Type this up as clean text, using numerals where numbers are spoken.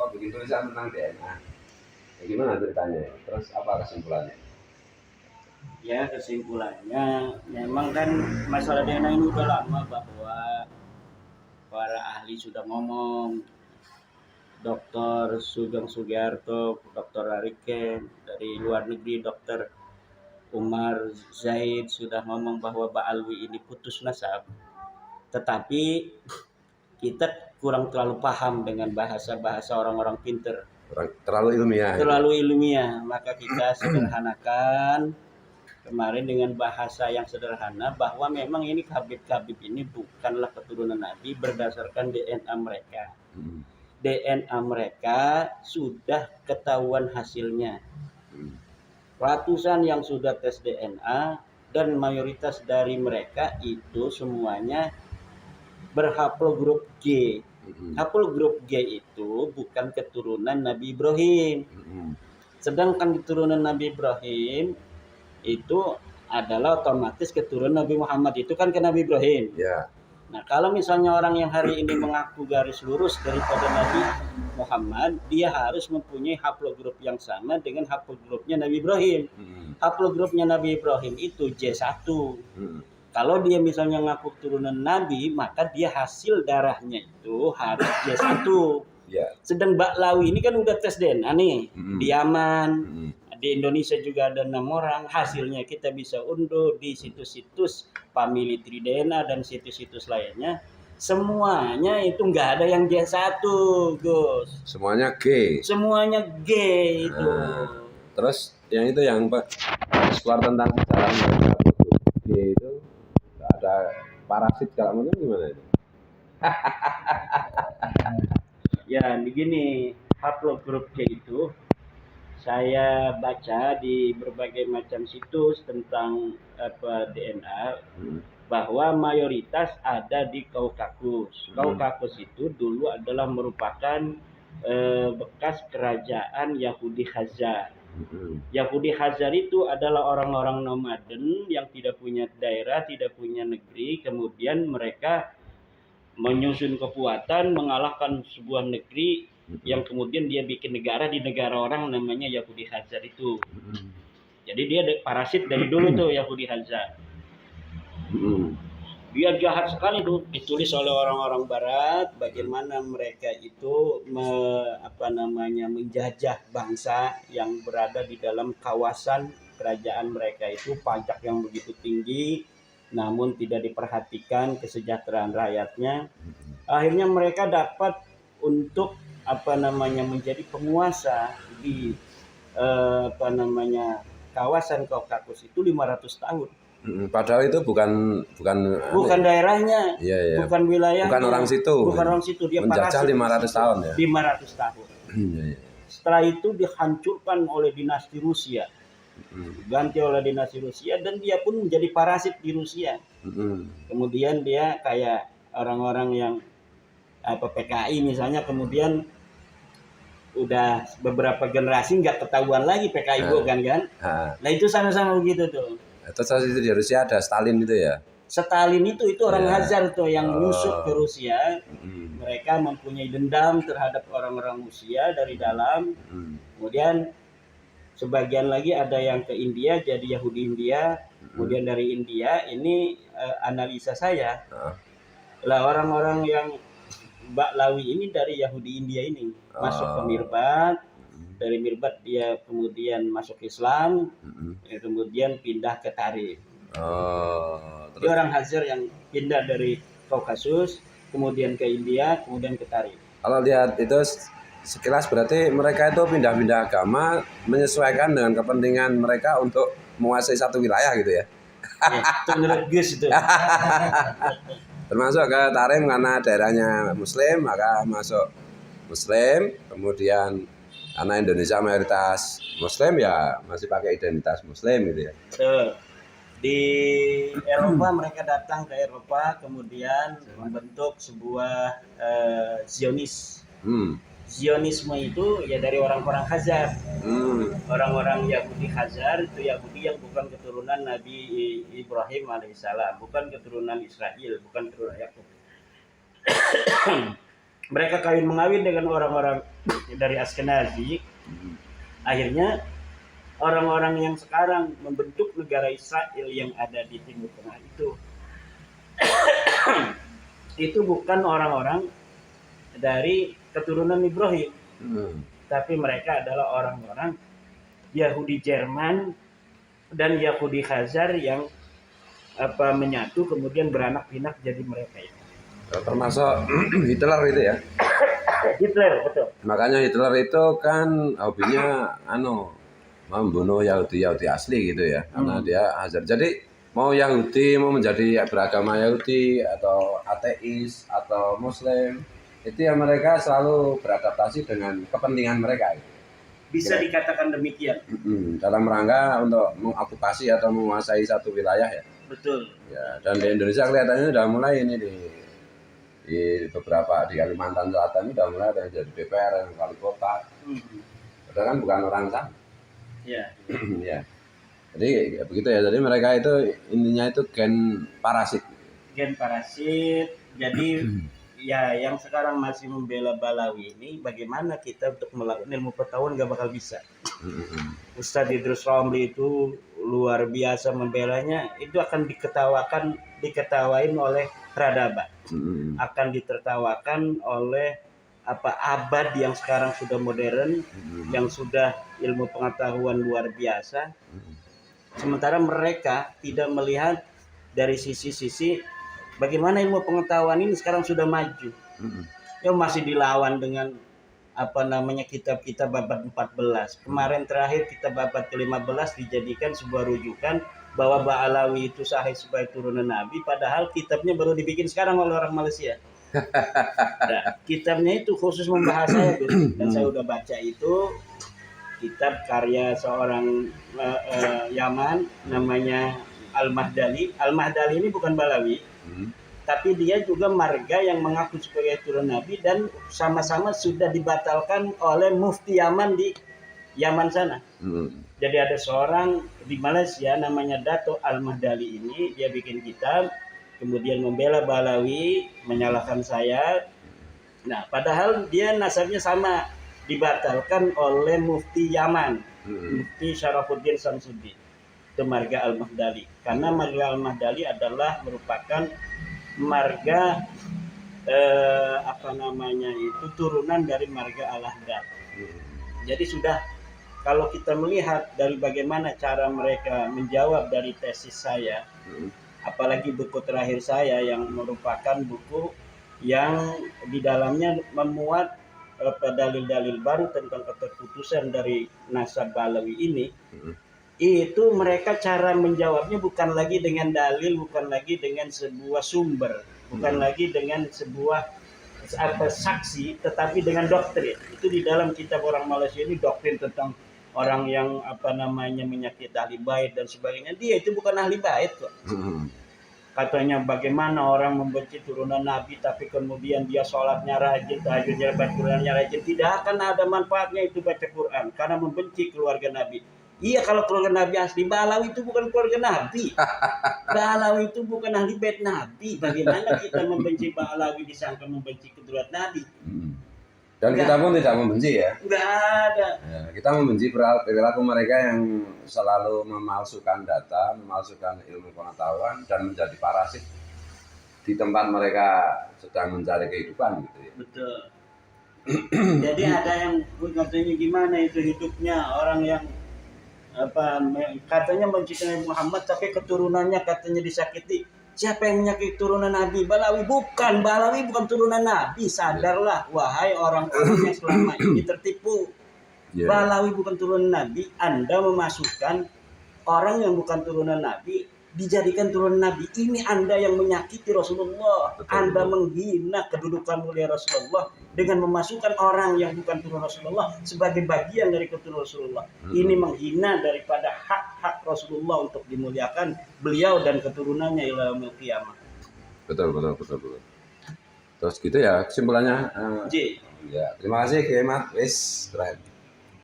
kok bikin tulisan tentang DNA. Ya, gimana ceritanya? Terus apa kesimpulannya? Ya, kesimpulannya memang kan masalah DNA ini udah lama, bahwa para ahli sudah ngomong. Dr. Sugeng Sugiarto, Dr. Ariken dari luar negeri, Dr. Umar Zaid sudah ngomong bahwa Ba'alwi ini putus nasab. Tetapi kita kurang terlalu paham dengan bahasa-bahasa orang-orang pinter. Terlalu ilmiah. Terlalu ilmiah, maka kita sederhanakan kemarin dengan bahasa yang sederhana, bahwa memang ini Habib-Habib ini bukanlah keturunan Nabi berdasarkan DNA mereka. DNA mereka sudah ketahuan hasilnya. Ratusan yang sudah tes DNA dan mayoritas dari mereka itu semuanya berhaplogrup G. Haplogrup G itu bukan keturunan Nabi Ibrahim. Sedangkan keturunan Nabi Ibrahim itu adalah otomatis keturunan Nabi Muhammad, itu kan ke Nabi Ibrahim. Ya. Nah, kalau misalnya orang yang hari ini mengaku garis lurus daripada Nabi Muhammad, dia harus mempunyai haplogrup yang sama dengan haplogrupnya Nabi Ibrahim. Haplogrupnya Nabi Ibrahim itu J1. Kalau dia misalnya ngaku turunan Nabi, maka dia hasil darahnya itu harus J1. Ya. Sedang Ba'lawi ini kan udah tes DNA nih, di Yaman. Di Indonesia juga ada 6 orang, hasilnya kita bisa unduh di situs-situs Family Tree DNA dan situs-situs lainnya. Semuanya itu nggak ada yang G1, Gus. Semuanya G. Semuanya G itu. Terus yang itu yang keluar tentang sejarah G itu ada parasit kalau mungkin gimana itu? Ya begini, haplogrup G itu saya baca di berbagai macam situs tentang DNA, bahwa mayoritas ada di Kaukasus. Kaukasus itu dulu adalah merupakan bekas kerajaan Yahudi Khazar. Yahudi Khazar itu adalah orang-orang nomaden yang tidak punya daerah, tidak punya negeri. Kemudian mereka menyusun kekuatan, mengalahkan sebuah negeri, yang kemudian dia bikin negara di negara orang, namanya Yahudi Khazar itu. Jadi dia parasit dari dulu tuh Yahudi Khazar. Dia jahat sekali tuh, ditulis oleh orang-orang barat bagaimana mereka itu menjajah bangsa yang berada di dalam kawasan kerajaan mereka itu, pajak yang begitu tinggi namun tidak diperhatikan kesejahteraan rakyatnya. Akhirnya mereka dapat untuk menjadi penguasa di kawasan Kaukasus itu 500 tahun. Padahal itu bukan daerahnya, iya. Bukan wilayahnya, bukan orang situ. Dia menjajah 500 tahun ya. 500 tahun. Setelah itu dihancurkan oleh dinasti Rusia. Ganti oleh dinasti Rusia dan dia pun menjadi parasit di Rusia. Kemudian dia kayak orang-orang yang PKI misalnya, kemudian udah beberapa generasi nggak ketahuan lagi PKI bukan kan? Nah itu sama-sama begitu tuh. Terus itu di Rusia ada Stalin itu ya? Stalin itu orang Khazar tuh yang nyusup ke Rusia. Mereka mempunyai dendam terhadap orang-orang Rusia dari dalam. Kemudian sebagian lagi ada yang ke India jadi Yahudi India. Kemudian dari India ini analisa saya lah, orang-orang yang Ba'lawi ini dari Yahudi India ini masuk ke Mirbat. Dari Mirbat dia kemudian masuk Islam, kemudian pindah ke Tarif. Dia orang Khazar yang pindah dari Kaukasus, kemudian ke India, kemudian ke Tarif. Kalau lihat itu sekilas berarti mereka itu pindah-pindah agama menyesuaikan dengan kepentingan mereka untuk menguasai satu wilayah gitu ya. Itu menurut Gus itu. Termasuk ke Tarim karena daerahnya Muslim, maka masuk Muslim. Kemudian karena Indonesia mayoritas Muslim ya masih pakai identitas Muslim gitu ya. Di Eropa mereka datang ke Eropa kemudian membentuk sebuah Zionis. Zionisme itu ya dari orang-orang Khazar. Orang-orang Yahudi Khazar itu Yahudi yang bukan keturunan Nabi Ibrahim alaihissalam, bukan keturunan Israel, bukan keturunan Yakub. mereka kawin mengawin dengan orang-orang dari Askenazi. Akhirnya orang-orang yang sekarang membentuk negara Israel yang ada di Timur Tengah itu bukan orang-orang dari keturunan Ibrahim, tapi mereka adalah orang-orang Yahudi Jerman dan Yahudi Khazar yang menyatu kemudian beranak pinak jadi mereka ini. Termasuk Hitler itu ya. Hitler, betul. Makanya Hitler itu kan hobinya membunuh Yahudi asli gitu ya. Karena dia Hazar. Jadi mau Yahudi mau menjadi beragama Yahudi atau ateis atau Muslim, itu ya mereka selalu beradaptasi dengan kepentingan mereka. Bisa dikatakan demikian. Dalam rangka untuk mengokupasi atau menguasai satu wilayah ya. Betul. Ya, dan di Indonesia kelihatannya udah mulai ini di beberapa di Kalimantan Selatan ini udah mulai ada yang jadi DPR yang wali kota. Padahal kan bukan orang sana. Ya. Ya. Jadi ya begitu ya. Jadi mereka itu intinya itu gen parasit. Gen parasit. Jadi ya yang sekarang masih membela Balawi ini, bagaimana kita untuk melakukan ilmu pengetahuan gak bakal bisa. Ustadz Idrus Romli itu luar biasa membelanya, itu akan diketawain oleh peradaban, akan ditertawakan oleh abad yang sekarang sudah modern, yang sudah ilmu pengetahuan luar biasa. Sementara mereka tidak melihat dari sisi-sisi bagaimana ilmu pengetahuan ini sekarang sudah maju. Ya masih dilawan dengan kitab-kitab abad 14. Kemarin terakhir kitab abad ke-15 dijadikan sebuah rujukan bahwa Ba'alawi itu sahih sebagai turunan Nabi, padahal kitabnya baru dibikin sekarang oleh orang Malaysia. Nah, kitabnya itu khusus membahas saya tuh, dan saya udah baca itu kitab karya seorang Yaman namanya Al-Mahdali. Al-Mahdali ini bukan Balawi, tapi dia juga marga yang mengaku sebagai turunan Nabi dan sama-sama sudah dibatalkan oleh mufti Yaman di Yaman sana. Jadi ada seorang di Malaysia namanya Dato Al-Mahdali ini, dia bikin kitab, kemudian membela Balawi, menyalahkan saya. Nah, padahal dia nasabnya sama, dibatalkan oleh mufti Yaman, mufti Syarafuddin Samsudin. Itu marga Al-Mahdali. Karena marga Al-Mahdali adalah merupakan marga itu turunan dari marga Al-Ahdad. Jadi sudah, kalau kita melihat dari bagaimana cara mereka menjawab dari tesis saya, apalagi buku terakhir saya yang merupakan buku yang di dalamnya memuat dalil-dalil baru tentang keterputusan dari nasab Balawi ini, itu mereka cara menjawabnya bukan lagi dengan dalil, bukan lagi dengan sebuah sumber, bukan lagi dengan sebuah saksi, tetapi dengan doktrin. Itu di dalam kitab orang Malaysia ini, doktrin tentang orang yang menyakiti ahli bait dan sebagainya. Dia itu bukan ahli bait kok. Katanya bagaimana orang membenci turunan Nabi tapi kemudian dia sholatnya rajin, tahajudnya baca Qur'annya rajin. Tidak akan ada manfaatnya itu baca Quran karena membenci keluarga Nabi. Iya, kalau keluarga Nabi asli. Balawi itu bukan keluarga Nabi. Balawi itu bukan ahli bait Nabi. Bagaimana kita membenci Balawi disangka membenci keturunan Nabi? Dan kita pun tidak membenci ya. Enggak ada. Ya, kita membenci perilaku mereka yang selalu memalsukan data, memalsukan ilmu pengetahuan dan menjadi parasit di tempat mereka sedang mencari kehidupan gitu ya. Betul. Jadi ada yang katanya gimana itu hidupnya orang yang katanya mencintai Muhammad tapi keturunannya katanya disakiti. Siapa yang menyakiti turunan Nabi? Balawi bukan. Balawi bukan turunan Nabi. Sadarlah, wahai orang-orang yang selama ini tertipu. Balawi bukan turunan Nabi. Anda memasukkan orang yang bukan turunan Nabi dijadikan turunan Nabi. Ini Anda yang menyakiti Rasulullah. Anda menghina kedudukan mulia Rasulullah dengan memasukkan orang yang bukan turunan Rasulullah sebagai bagian dari keturunan Rasulullah. Ini menghina daripada hak-hak Rasulullah untuk dimuliakan beliau dan keturunannya ila yaumil qiyamah. Betul. Terus gitu ya kesimpulannya. J. Ya, terima kasih Kiai Mat. Wis, keren.